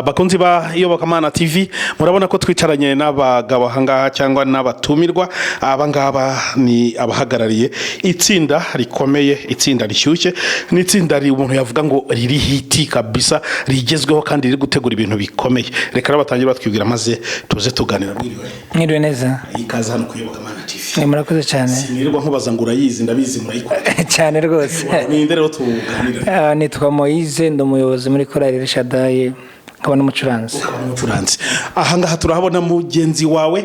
Bakunzi ba Iyobokamana TV, murabona ko twicaranye n'abagabo hangaha cyangwa n'abatumirwa. Abangaba ni abahagarariye itsinda rikomeye, itsinda rishyushye, n'itsinda umuntu yavuga ngo riri hiti kabisa, rigezweho kandi riri gutegura ibintu bikomeye. Reka batangiye batwibwira maze tuze tuganira. Mwiriwe neza. Ikaze hano ku Iyobokamana TV. Murakoze cyane. Sinirwa nkubaza ngo urayizi, ndabizi murayikora cyane rwose. Ni ndero tuganira. Nitwa Moise, ndumuyobozi muri Korali El Shaddai. Kabona umucuranzi. Aha ngaha turahabona mugenzi wawe,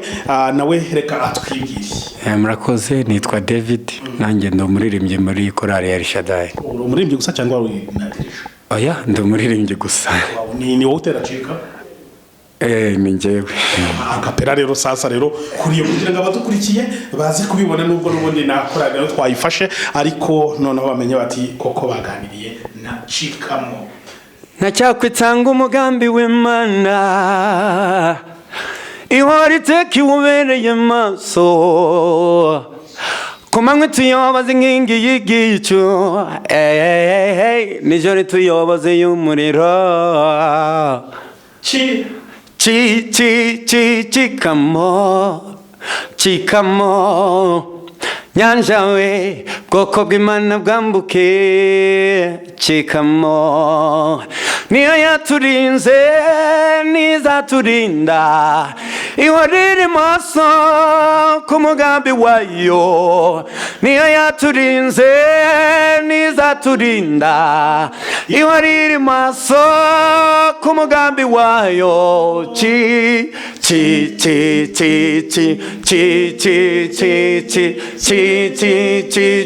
nawe reka atwibwire. Murakoze, nitwa David, nanjye ndo muririmbyi muri Korali El Shaddai. Uri umuririmbyi gusa cyangwa uri nadirije? Oya, ndo muririmbyi gusa. Ni wowe uteracika? Ni njyewe. Akapera rero sasa rero kuriye kugira ngo abadukurikiye bazi kubibona, nubwo n'ubundi na Korali rero twayifashe, ariko noneho bamenye bati koko baganiriye na Cikamo. Nacyakwitanga umugambi w'Imana, ihora iteka iwubereye maso, ku manywa tuyoboze inkingi y'igicu, nijoro tuyoboze y'umuriro. Cikamo nyanja we, bwoko bw'Imana bwambuke. Cikamo niyo yaturinze nizaturinda, ihora iri maso ku mugambi wayo. Niyo yaturinze nizaturinda, ihora iri maso ku mugambi wayo.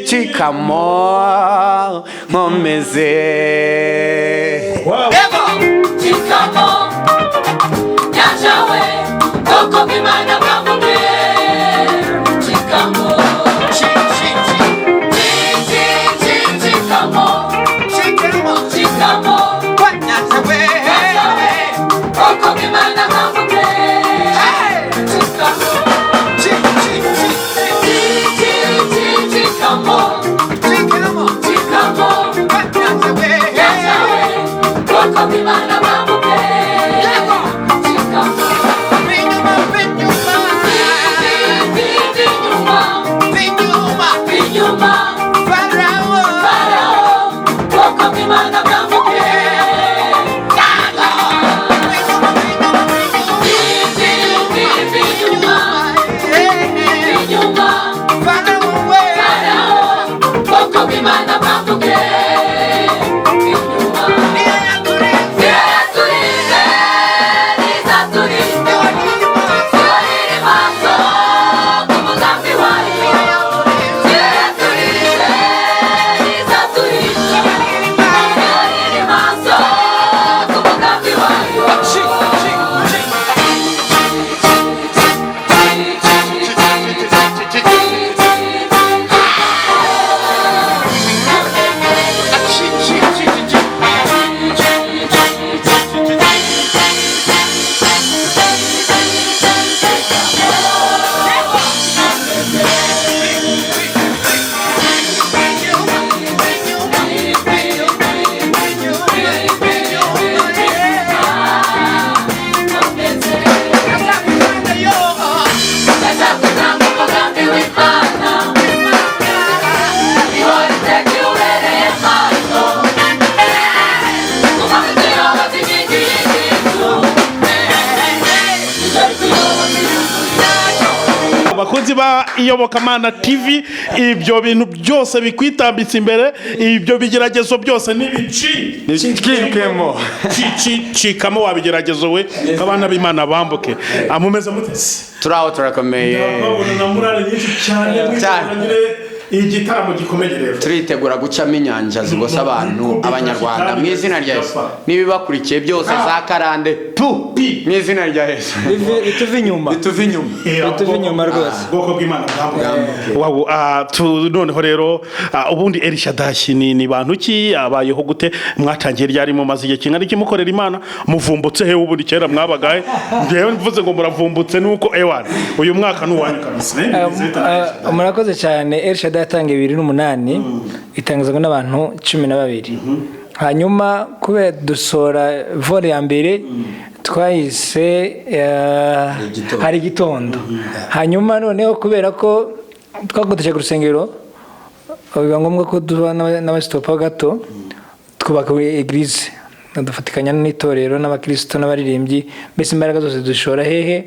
Cikamo nkomeze. Cikamo nyanja we, bwoko bw'Imana bwambuke. Cikamo Cikamo nyanja we, bwoko bw'Imana bwambuke. Cikamo Cikamo nyanja we, bwoko bakunzi ba Iyobokamana TV, ibyo bintu byose bikwitambitse imbere, ibyo bigeragezo byose Cikemo. Cikamo wabigeragezo we, abana b'Imana bambuke. Amumeze mutesi. Turaho turakomeye. Na murare nyinshi cyane igitaramo gikomeye rero. Turitegura gucamo inyanja zigosa abantu abanyarwanda mu izina rya Yesu. Nibibakurikiye byose za karande mu izina rya Yesu. Bituve inyuma rwose. Bwoko bw'Imana bwambuke. Noneho rero ubundi El Shaddai ni bantu ki abayeho gute? Mwatangiye ryari mu mazi kingana iki mukorera Imana? Muvumbutse he ubundi kera mwabagaye? Ngewe mvuze ngo muravumbutse nuko ewana uyu mwaka nuwanyu kabisa. Murakoze cyane. El Shaddai yatangiye 2008 itangizwa n'abantu 12. Hanyuma kubera dusora vore ya mbere twayise hari gitondo. Hanyuma noneho kubera ko twakodesha ku rusengero biba ngombwa ko duba n'abasitopa gato twubaka eglise, dufatikanya n'itorero n'abakristo n'abaririmbyi, mbese imbaraga zose dushora hehe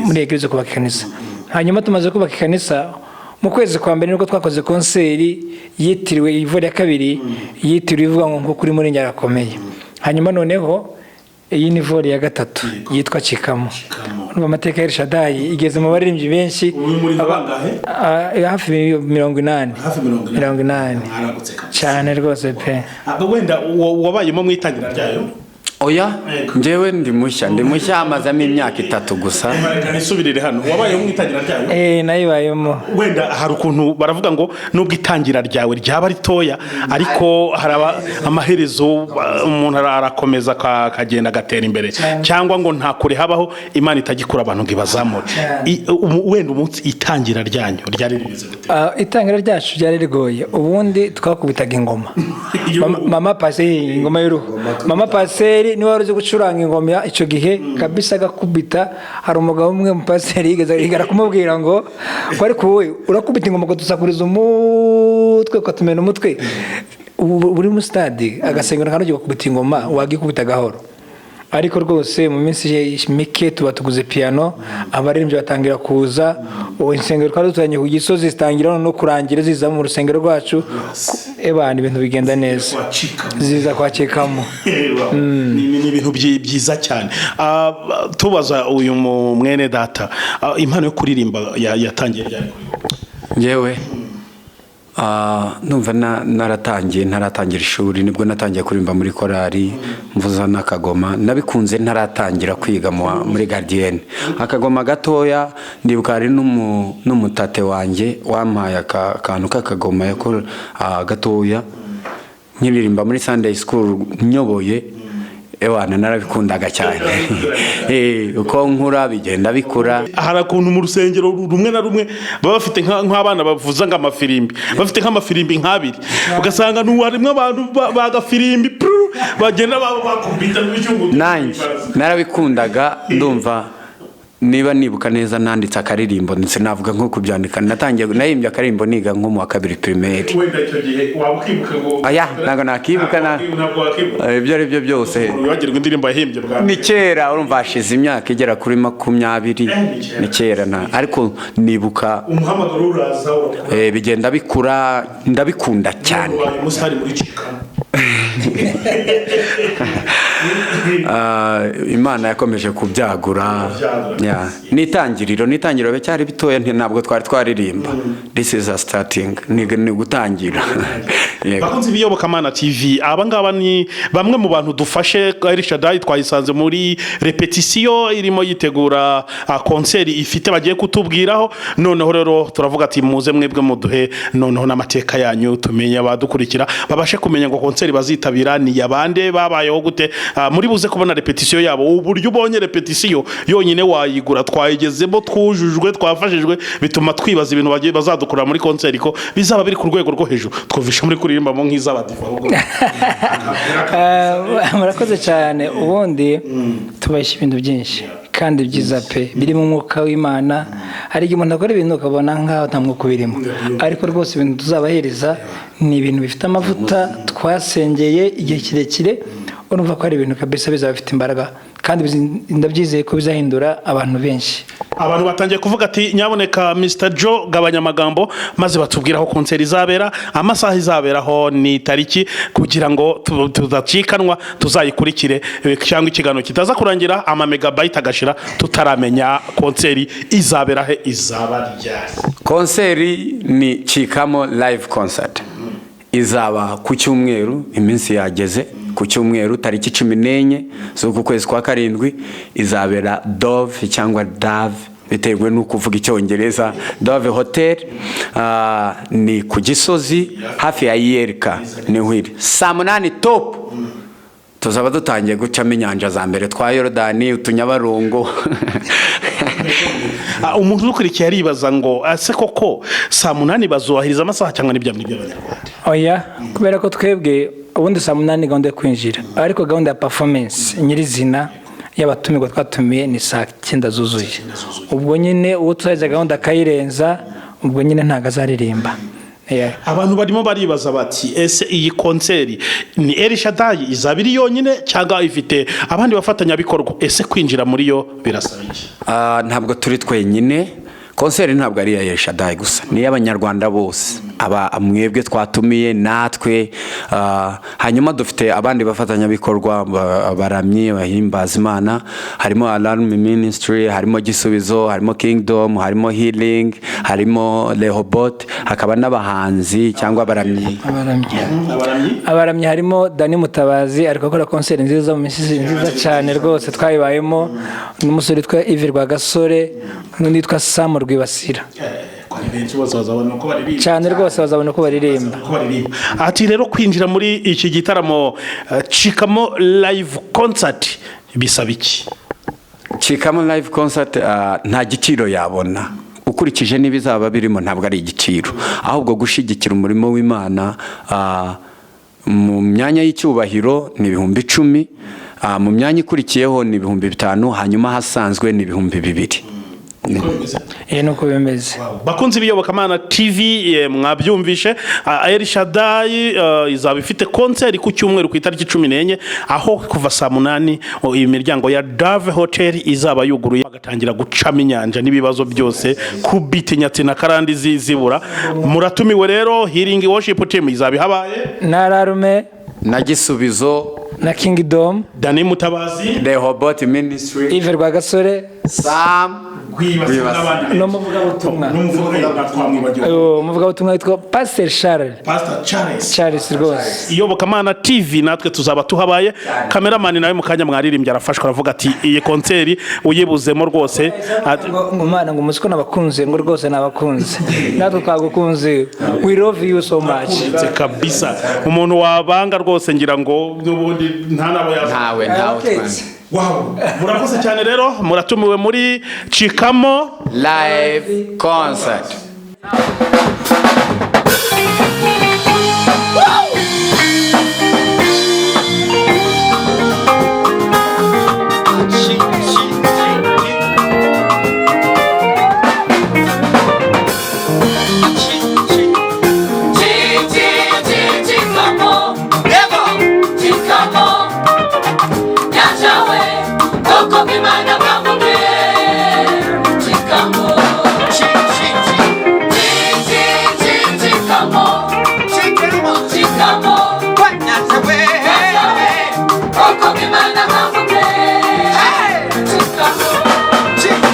muri eglise kubaka ikanisa. Hanyuma tumaze kubaka ikanisa mu kwezi kwa mbere niko twakoze konseri yitiriwe ivore ya kabiri yitiriwe ivuga ngo kuri muri nyarakomeye. Hanyuma noneho iyi ni vore ya gatatu yitwa Cikamo. Amateka ya El Shaddai igeze mu baririmbyi benshi hafi 80 cyane rwose pe. Wenda wabayemo mwitangira ryayo? Oya, njyewe ndi mushya amazamo imyaka 3 gusa. Nisubirire hano, wabaye mu itangira ryayo? Nayibayemo. Wenda hari ukuntu baravuga ngo nubwo itangira ryawe ryaba ritoya ariko haraba amaherezo umuntu arakomeza akagenda agatera imbere, cyangwa ngo nta kure habaho Imana itagikura abantu ngo ibazamure. Wenda umunsi itangira ryanyu ryari rimeze gute? Itangira ryacu ryari rigoye. Ubundi twakubitaga ingoma. Mama Paseri, ingoma y'uruhu. Mama Paseri ni wari uzi gucuranga ingoma icyo gihe kabisa gakubita. Hari umugabo umwe mu paseri yigeze kumubwira ngo ariko wowe urakubita ingoma ko dusakuriza umutwe ko tumena umutwe uri mu stade agasengera kandi gukubita ingoma wagikubita gahoro. Ariko rwose mu minsi mike tuba tuguze piano, abaririmbyi batangira kuza, insengero twari dutanye ku Gisozi zitangira no kurangira ziza mu rusengero rwacu. Ebana ibintu bigenda neza, ziza kwa Cikamo. Ni ibintu byiza cyane. Tubaza uyu mwene data, impano yo kuririmba yatangiye ryari? Yewe numva ntaratangira ishuri nibwo natangiye kuririmba muri korali mvuza n'akagoma. Nabikunze ntaratangira kwiga muri Gardienne. Akagoma gatoya ndibuka ari n'umutate wanjye wampaye akantu k'akagoma yakora gatoya nkiririmba muri Sunday school nyoboye. Ewana narabikundaga cyane. Uko nkura bigenda bikura. Hari ukuntu mu rusengero rumwe na rumwe baba bafite nk'abana bavuza ngo amafirimbi, bafite nk'amafirimbi nk'abiri, ugasanga n'uwarimwe abantu bagafirimbi bagenda bakubita n'ibicungu. Nanjye narabikundaga. Ndumva niba nibuka neza nanditse akaririmbo ndetse navuga nko kubyandika. Nahimbye akaririmbo niga nko mu wa 2 primaire. Wenda icyo gihe wabukibuka ngo ntago nakibuka ibyo ari byo byose. Wagirwa indirimbo yahimbye bwa ni kera, urumva hashize imyaka igera kuri 20. Ni kera ariko nibuka umuhamagaro uraza bigenda bikura, ndabikunda cyane. Musari muri Cikamo. Imana yakomeje kubyagura. Nitangiriro cyari bitoya ntabwo twaririmba. This is a starting, ni gutangira. Bakunzi b'Iyobokamana TV, abangaba ni bamwe mu bantu dufashe. El Shaddai twayisanze muri repetition irimo yitegura konseri ifite bagiye kutubwiraho. Noneho rero turavuga ati muze mwebwe muduhe noneho n'amateka yanyu tumenye abadukurikira babashe kumenya ngo konseri bazitabira ni yabande babayeho gute. Muri buze kubona repetition yabo. Uburyo ubonye repetition yonyine wayigura, twayigezemo twujujwe twafashijwe, bituma twibaza ibintu bagiye bazadukura muri konseri ko bizaba biri ku rwego rwo hejuru. Twovisha muri kuririmba mo nk'izabadiva ahubwo. Murakoze cyane. Ubundi tubashye ibintu byinshi kandi byiza pe biri mu mwuka w'Imana. Hari igihe umuntu akora ibintu ukabona nkaho nta mwuka birimo, ariko rwose ibintu tuzabahereza ni ibintu bifite amavuta twasengeye igihe kirekire. urumva ko ari ibintu kabisa bizaba bifite imbaraga kandi ndabyizeye ko bizahindura abantu benshi. Abantu batangiye kuvuga ati nyaboneka Mr Joe gabanya amagambo maze batubwira aho konseri izabera, amasaha izaberaho ni tariki kugira ngo tuzacikanwa tuzayikurikire cyangwa ikiganiro kitaza kurangira megabyte agashira tutaramenya konseri izabera he izaba ryari. Konseri ni Chikamo live concert. Izaba ku cyumweru, iminsi yageze ku cyumweru tariki 14 z'uku kwezi kwa karindwi, izabera Dove cyangwa Dave bitewe n'uko uvuga icyongereza, Dove Hotel, ni ku Gisozi hafi ya Yerika ni hwiri saa 8 top. Tuzaba dutangiye gucamo inyanja za mbere twa Yorodani, utunyabarongo. Umuntu ukurikiye aribaza ngo ase koko saa 8 bazohiriza amasaha cyangwa n'ibya by'Abanyarwanda? Oya, kubera ko twebwe ubundi saa 8 gahunda yo kwinjira, ariko gahunda ya performance nyirizina y'abatumirwa twatumiye ni saa 9 zuzuye. Ubwo nyine uwo tuzajya gahunda kayirenza, ubwo nyine ntago azaririmba. Abantu barimo baribaza bati ese iyi konseri ni El Shaddai izabiri yonyine cyangwa ifite abandi bafatanya bikorwa, ese kwinjira muri yo birasaba iki? Ntabwo turi twenyine, konseri ntabwo ari ya El Shaddai gusa, ni y'Abanyarwanda bose, mwebwe twatumiye natwe. Hanyuma dufite abandi bafatanya bikorwa, baramyi bahimbaza Imana, harimo Alarm Ministry, harimo Gisubizo, harimo Kingdom, harimo Healing, harimo Rehoboth, hakaba n'abahanzi cyangwa abaramyi harimo Dani Mutabazi ariko akora konseri nziza mu minsi nziza cyane rwose twayibayemo, n'umusore witwa Yves Rwagasore n'undi witwa Sam Rwibasira. Cyane rwose bazabona uko baririmba. Ati rero kwinjira muri iki gitaramo Chikamo live concert bisaba iki? Chikamo live concert nta giciro yabona, ukurikije n'ibizaba birimo ntabwo ari igiciro, ahubwo gushigikira umurimo w'Imana. Mu myanya y'icyubahiro ni 10,000, mu myanya ikurikiyeho ni 5,000, hanyuma hasanzwe ni 2,000. Nuko bimeze. Bakunzi b'iyobokamana TV mwabyumvishe, El Shaddai izaba ifite konseri ku cyumweru ku itariki 14, aho kuva saa 8 imiryango ya Dove Hotel izaba yuguruye, bagatangira gucama inyanja n'ibibazo byose ku biti nyatsi na karandi zibura. Muratumiwe rero, Healing Worship Team izaba ihabaye, na Alarme na Gisubizo na Kingdom, Dani Mutabazi, Rehoboth Ministry, Yves Rwagasore, Sam no muvuga ubutumwa witwa Pastor Charles rwose. Iyobokamana TV natwe tuzaba tuhabaye. Cameraman nawe mu kanya mwaririmbye arafashwa aravuga ati iyi konseri uyibuzemo rwose, ngo Mana ngo musiko nabakunze ngo rwose nabakunze natwe twagukunze, we love you so much kabisa. Umuntu wabanga rwose ngira ngo n'ubundi ntanabo ntawe Wow, murakoze cyane rero, muratumiwe muri Chikamo live concert. Come on.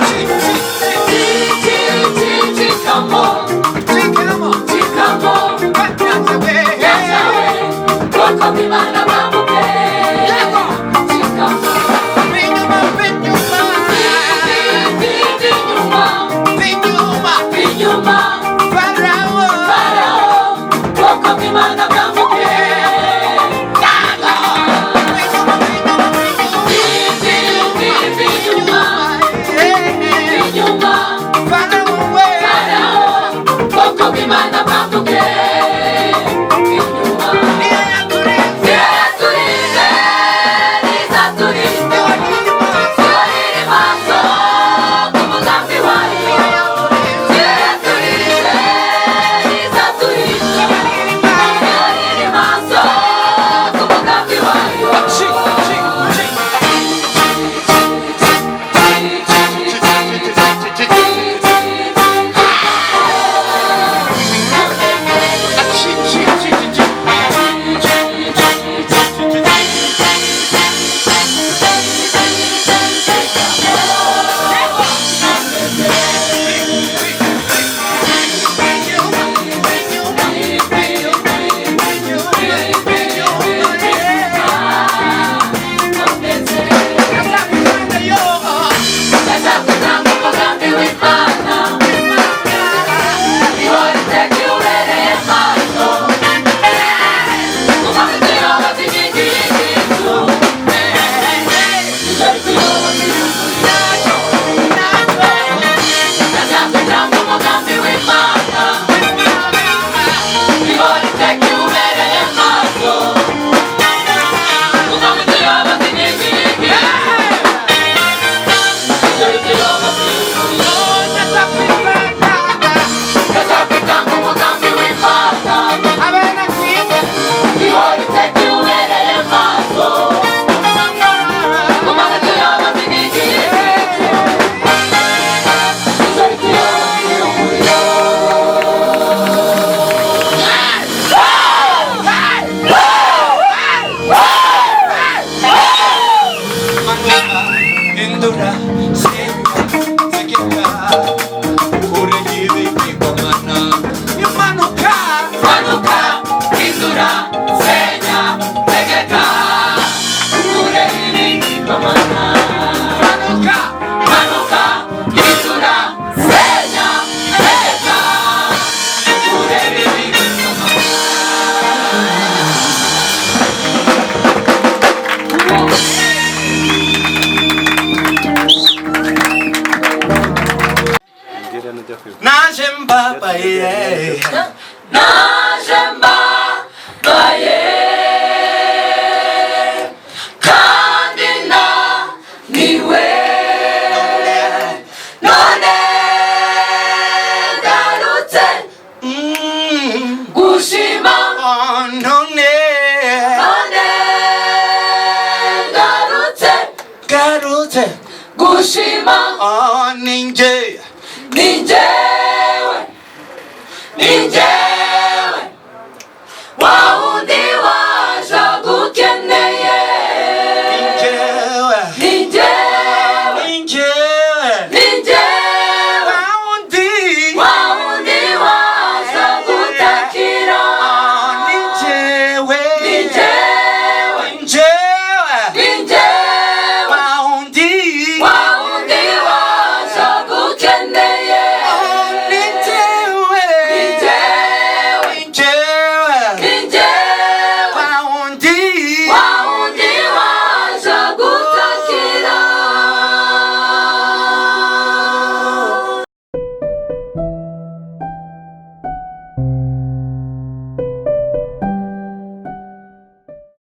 hindura senya tegeka kure y'ibigirwamana imanuka manuka hindura senya tegeka kure y'ibigirwamana manuka manuka hindura senya tegeka kure y'ibigirwamana naje mbabaye naje mbabaye kandi niwe none garutse gushima none garutse gushima ninjewe